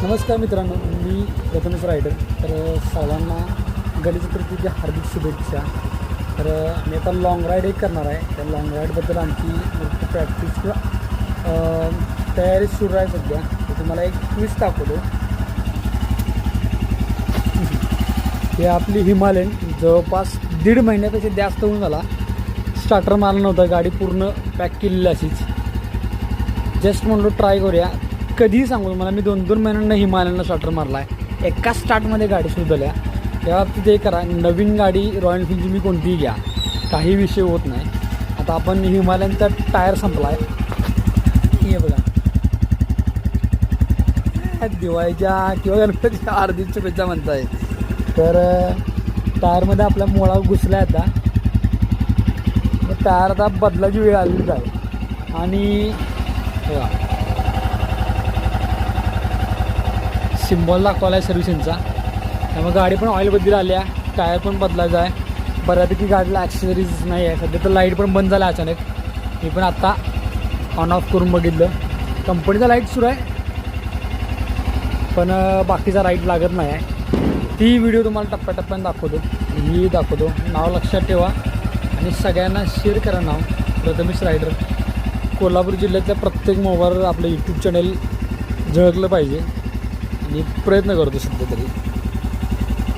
नमस्कार मित्रांनो, मी प्रथमेश रायडर. तर सर्वांना गणेश चतुर्थीच्या हार्दिक शुभेच्छा. तर मी आता लाँग राईड एक करणार आहे. त्या लाँग राईडबद्दल आमची प्रॅक्टिस किंवा तयारी सुरू आहे सध्या. तर तुम्हाला एक ट्विस्ट दाखवतो. हे आपली हिमालयन जवळपास 1.5 महिन्यापेक्षा जास्त होऊन झाला. स्टार्टर मारला नव्हता, गाडी पूर्ण पॅक केलेली अशीच. जस्ट म्हणलो ट्राय करूया. कधीही सांगू तुम्हाला, मी 2-2 महिन्यांना हिमालयनला स्टार्टर मारला आहे. एका स्टार्टमध्ये गाडी सुरू झाल्या. तेव्हा ते करा, नवीन गाडी रॉयल एनफिल्डची मी कोणतीही घ्या, काही विषय होत नाही. आता आपण हिमालयनचा टायर संपला आहे. हे बघा, दिवाळीच्या किंवा गणपतीच्या हार्दिक शुभेच्छा म्हणताय. तर टायरमध्ये आपल्या मोळा घुसला आहे. आता टायर आता बदलाची वेळ आलेलीच आहे. आणि बघा, सिम्बॉल दाखवला आहे सर्व्हिसिंगचा. त्यामुळे गाडी पण ऑइल बदली आली आहे, टायर पण बदलायचं आहे. बऱ्यापैकी गाडीला ॲक्सेसरीज नाही आहे सध्या. तर लाईट पण बंद झाला अचानक. मी पण आत्ता ऑन ऑफ करून बघितलं. कंपनीचा लाईट सुरू आहे, पण बाकीचा लाईट लागत नाही आहे. ती व्हिडिओ तुम्हाला टप्प्याटप्प्याने दाखवतो, ही दाखवतो. नाव लक्षात ठेवा आणि सगळ्यांना शेअर करा. नाव प्रथमेश रायडर. कोल्हापूर जिल्ह्यातल्या प्रत्येक मोबाईलवर आपलं यूट्यूब चॅनल झळकलं पाहिजे आणि प्रयत्न करतो सध्या तरी.